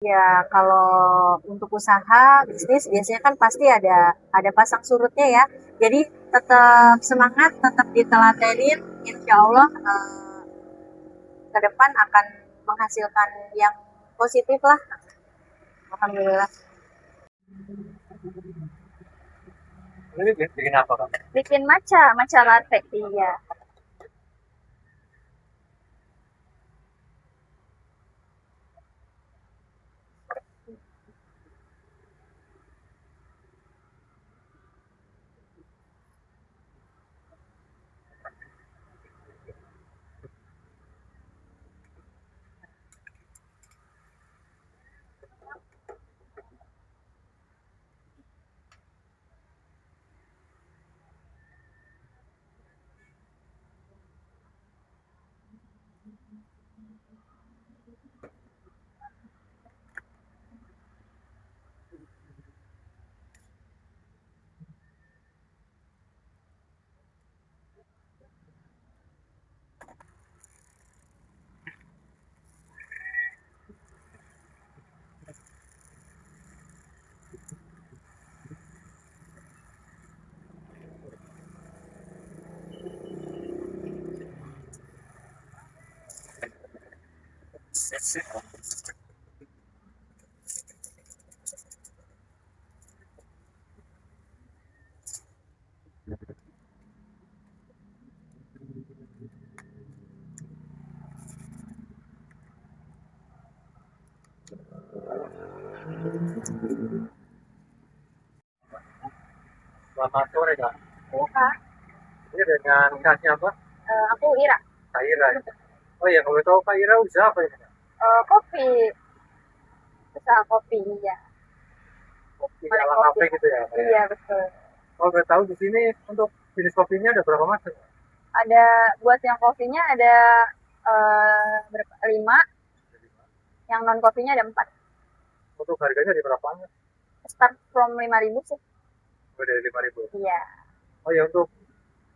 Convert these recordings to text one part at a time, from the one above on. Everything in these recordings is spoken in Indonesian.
Ya, kalau untuk usaha bisnis biasanya kan pasti ada pasang surutnya ya. Jadi tetap semangat, tetap ditelatenin, insya Allah ke depan akan menghasilkan yang positif lah. Alhamdulillah. Ini bikin apa kak? Bikin matcha latte. Iya. Selamat sore kak. Iya kak. Ini dengan kak siapa? Aku Ira. Kak Ira. Oh iya, kalau tahu Kak Ira usaha apa ini? Kopi, usaha kopi iya. Kopi Mulai ala kopi. kafe gitu ya Kak ya? Iya betul. Kalau boleh tahu di sini untuk jenis kopinya ada berapa macam? Ada buat yang kopinya ada berapa? 5, yang non kopinya ada 4. Untuk harganya di berapanya? Start from 5.000 sih. Oh, dari 5.000. Iya. Oh ya, untuk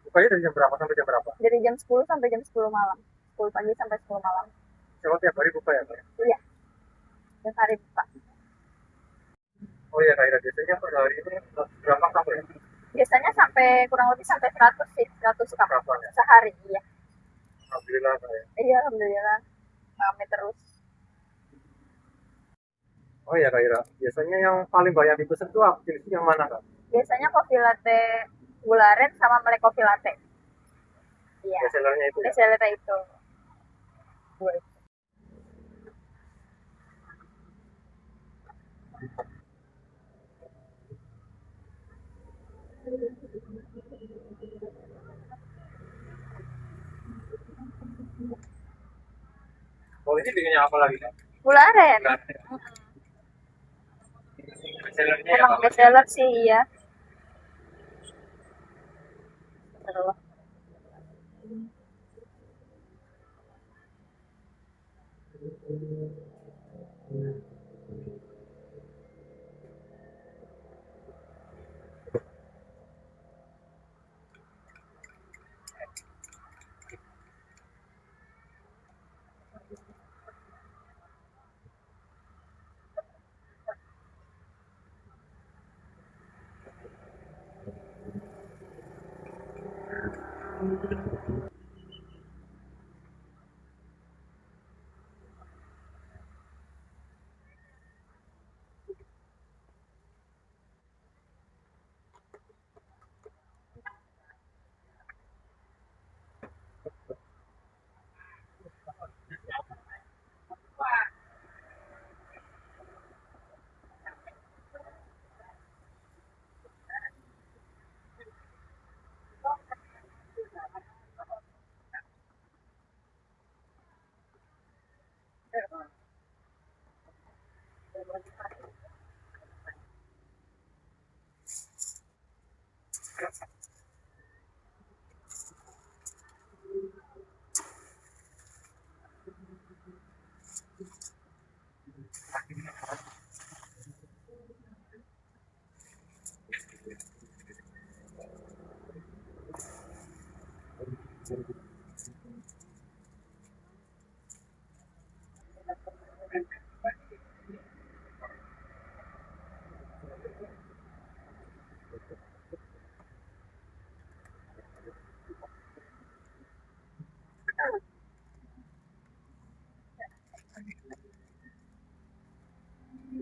bukanya dari jam berapa sampai jam berapa? Dari jam 10 sampai jam 10 malam. 10 pagi sampai 10 malam. Cuma tiap hari buka ya Kak? Iya, tiap hari buka. Oh iya Kak Ira, biasanya per hari ini berapa sampai? Biasanya sampai kurang lebih sampai 100 sih, 100 cup Berapa ya? sehari. Iya. Alhamdulillah Kak ya. Iya, alhamdulillah. Rame terus. Oh iya Kak Ira, biasanya yang paling banyak dipesan itu apa? Jenis yang mana Kak? Biasanya kopi latte gula aren sama melek kopi latte. Iya. Best sellernya itu ya? Biasanya latte itu. Oh ini bikinnya apa lagi Kak? Gula aren. Best sellernya ya Emang Kak? best seller sih, iya. Terus.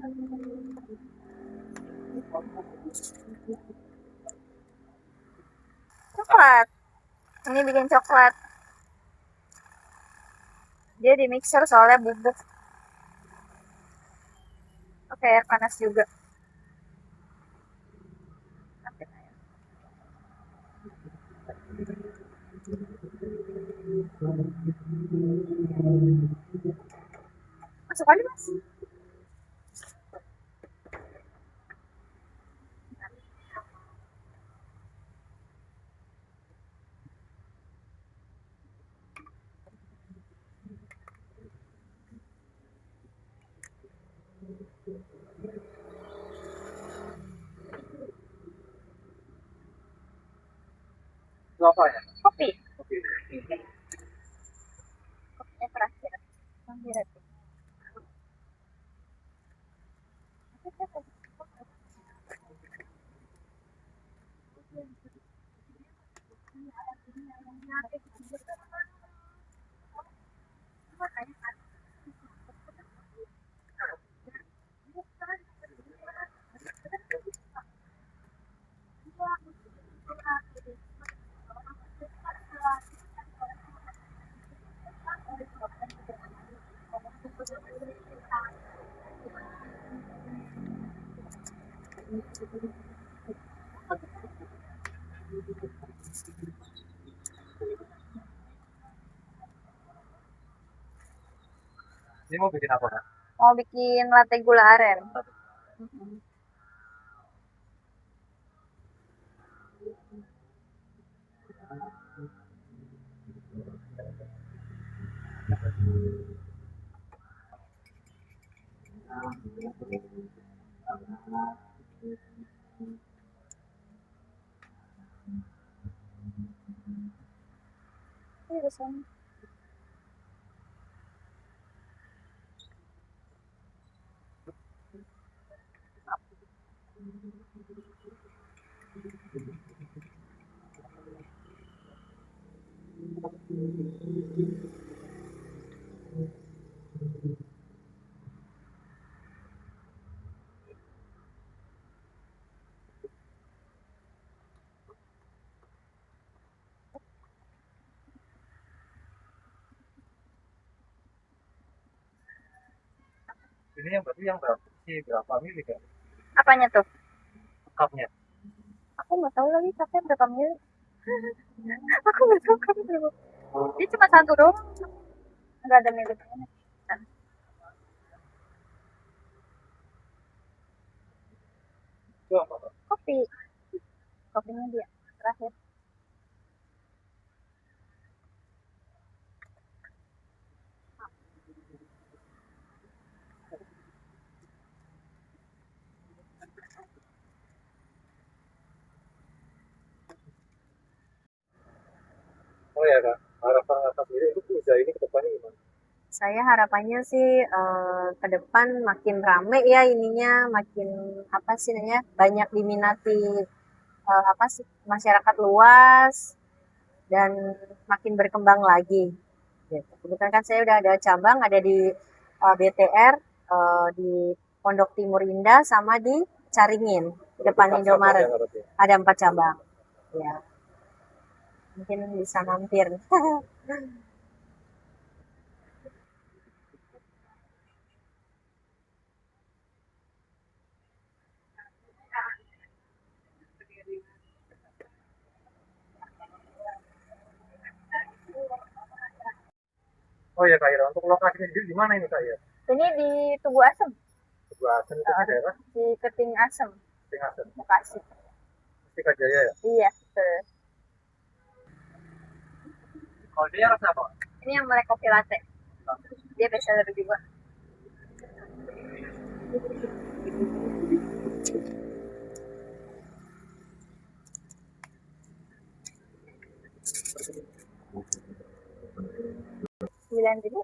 Coklat. Ini bikin coklat. Dia di mixer soalnya bubuk. Oke, air panas juga. Masuk aja, Mas. Itu apa ya? Kopi. Kopi. Kopinya terakhir. Ini mau bikin apa, Kak? Mau bikin latte gula aren. Ini di sana. Ini yang berarti yang berapa sih? Berapa mili, Kak? Apanya tuh? Cupnya. Aku nggak tahu lagi cupnya berapa mili. Aku nggak tahu cupnya berapa. Dia cuma satu doang. Nggak ada miliknya. Itu apa, Kak? Kopi. Kopinya dia terakhir. Oh ya, Kak. Harapan Kakak sendiri untuk usaha ini ke depannya gimana? Saya harapannya sih ke depan makin rame ya ininya, makin apa sih namanya, banyak diminati apa sih masyarakat luas dan makin berkembang lagi. Gitu. Kebetulan kan saya udah ada cabang, ada di BTR, di Pondok Timur Indah, sama di Caringin, depan Empat cabang Indomaret. ya, Kak, berarti? Ada 4 cabang. Ya, mungkin bisa mampir. Oh ya, Kak Ira. Untuk lokasinya sendiri di mana ini, Kak Ira? Ini di Tugu Asem, Sebelah Asen itu di daerah di Keting Asem, Singasen. Bekasi. Mustika Jaya ya? Iya, betul. Kalau dia rasa apa? Ini yang melek kopi latte. Dia bestseller juga. Sembilan ribu.